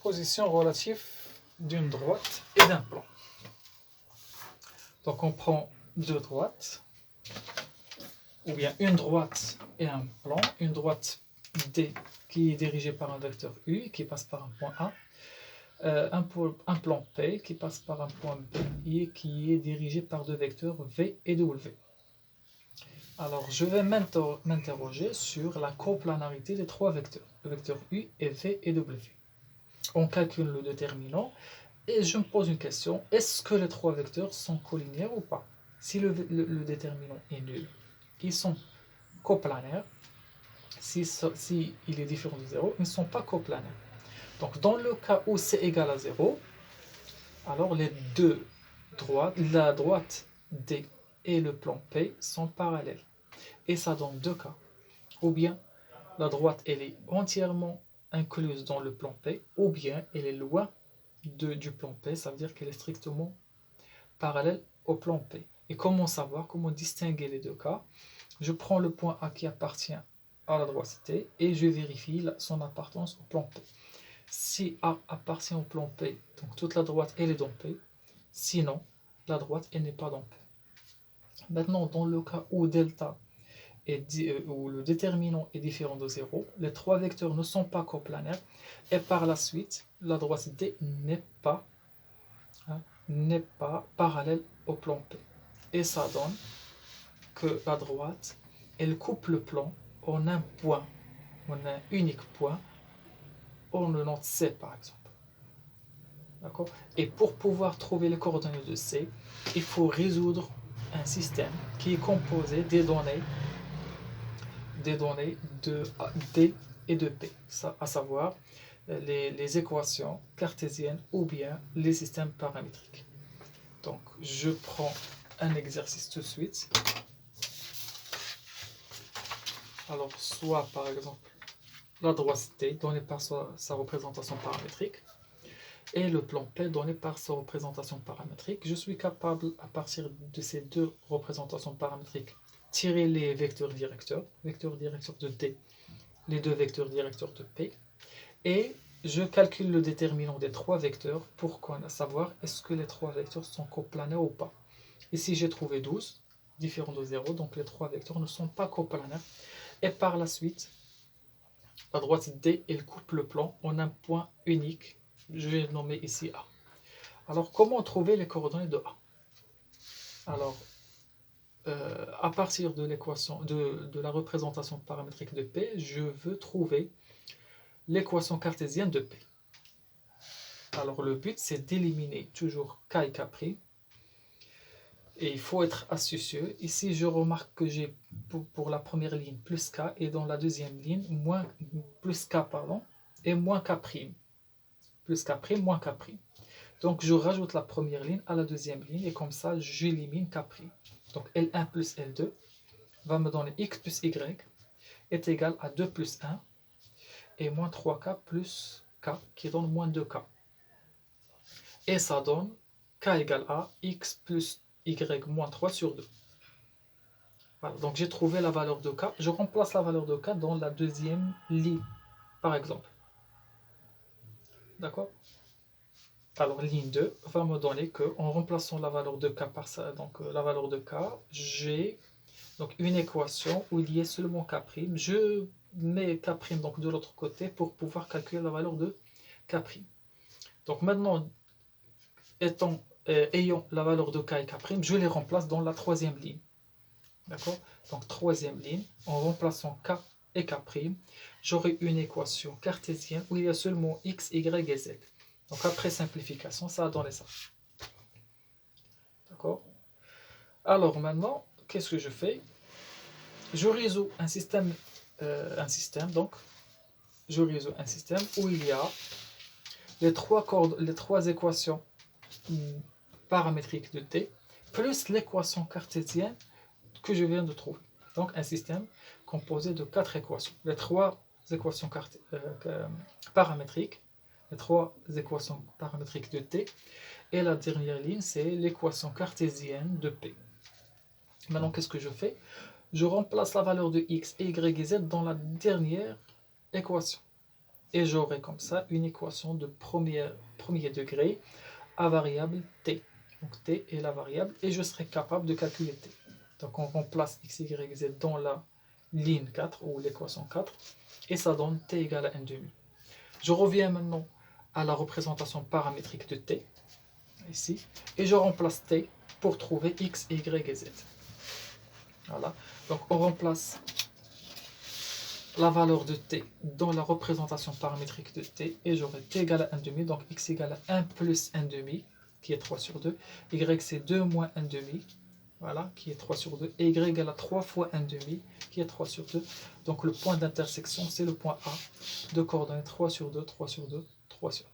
Position relative d'une droite et d'un plan. Donc on prend deux droites, ou bien une droite et un plan, une droite D qui est dirigée par un vecteur U qui passe par un point A, un plan P qui passe par un point B et qui est dirigé par deux vecteurs V et W. Alors je vais m'interroger sur la coplanarité des trois vecteurs, le vecteur U et V et W. On calcule le déterminant et je me pose une question, est-ce que les trois vecteurs sont collinéaires ou pas? Si le déterminant est nul, ils sont coplanaires. Si il est différent de 0, ils ne sont pas coplanaires. Donc dans le cas où c'est égal à 0, alors les deux droites, la droite D et le plan P sont parallèles. Et ça donne deux cas. Ou bien la droite elle est entièrement incluse dans le plan P, ou bien elle est loin du plan P, ça veut dire qu'elle est strictement parallèle au plan P. Et comment savoir, comment distinguer les deux cas? Je prends le point A qui appartient à la droite T et je vérifie son appartenance au plan P. Si A appartient au plan P, donc toute la droite elle est dans P, sinon la droite elle n'est pas dans P. Maintenant, dans le cas où delta où le déterminant est différent de 0, les trois vecteurs ne sont pas coplanaires et par la suite, la droite D n'est pas parallèle au plan P. Et ça donne que la droite, elle coupe le plan en un point, en un unique point, on le note C par exemple. D'accord? Et pour pouvoir trouver les coordonnées de C, il faut résoudre un système qui est composé des données de D et de P, à savoir les équations cartésiennes ou bien les systèmes paramétriques. Donc, je prends un exercice tout de suite. Alors, soit par exemple la droite T donnée par sa représentation paramétrique et le plan P donné par sa représentation paramétrique. Je suis capable, à partir de ces deux représentations paramétriques, tirer les vecteurs directeurs de D, les deux vecteurs directeurs de P, et je calcule le déterminant des trois vecteurs pour savoir est-ce que les trois vecteurs sont coplanaires ou pas. Ici, j'ai trouvé 12, différents de 0, donc les trois vecteurs ne sont pas coplanaires. Et par la suite, la droite D, elle coupe le plan en un point unique. Je vais le nommer ici A. Alors, comment trouver les coordonnées de A? Alors, à partir de l'équation de la représentation paramétrique de P, je veux trouver l'équation cartésienne de P. Alors, le but, c'est d'éliminer toujours K et K'. Et il faut être astucieux. Ici, je remarque que j'ai pour la première ligne plus K et dans la deuxième ligne plus K et moins K'. Plus K', moins K'. Donc, je rajoute la première ligne à la deuxième ligne et comme ça, j'élimine K'. Donc, L1 plus L2 va me donner X plus Y est égal à 2 plus 1 et moins 3K plus K qui donne moins 2K. Et ça donne K égale à X plus Y moins 3 sur 2. Voilà, donc j'ai trouvé la valeur de K. Je remplace la valeur de K dans la deuxième ligne, par exemple. D'accord? Alors, ligne 2 va me donner que, en remplaçant la valeur de K par ça, donc la valeur de K, j'ai donc une équation où il y a seulement K'. Je mets K' donc de l'autre côté pour pouvoir calculer la valeur de K'. Donc maintenant, ayant la valeur de K et K', je les remplace dans la troisième ligne. D'accord? Donc troisième ligne, en remplaçant K et K', j'aurai une équation cartésienne où il y a seulement X, Y et Z. Donc après simplification, ça a donné ça. D'accord? Alors maintenant, qu'est-ce que je fais? Je résous un système, donc je résous un système où il y a les trois équations paramétriques de T plus l'équation cartésienne que je viens de trouver. Donc un système composé de 4 équations. Les trois équations paramétriques, les trois équations paramétriques de T, et la dernière ligne, c'est l'équation cartésienne de P. Maintenant, qu'est-ce que je fais? Je remplace la valeur de X, Y et Z dans la dernière équation. Et j'aurai comme ça une équation de premier degré à variable t. Donc t est la variable et je serai capable de calculer t. Donc on remplace x, y, z dans la ligne 4 ou l'équation 4 et ça donne t égale à 1 demi. Je reviens maintenant à la représentation paramétrique de t, ici, et je remplace t pour trouver x, y et z. Voilà, donc on remplace la valeur de t dans la représentation paramétrique de t et j'aurai t égale à 1 demi, donc x égale à 1 plus 1 demi, qui est 3 sur 2, y c'est 2 moins 1 demi, voilà, qui est 3 sur 2, et y égale à 3 fois 1 demi, qui est 3 sur 2. Donc le point d'intersection, c'est le point A, de coordonnées 3 sur 2, 3 sur 2, 3 sur 2.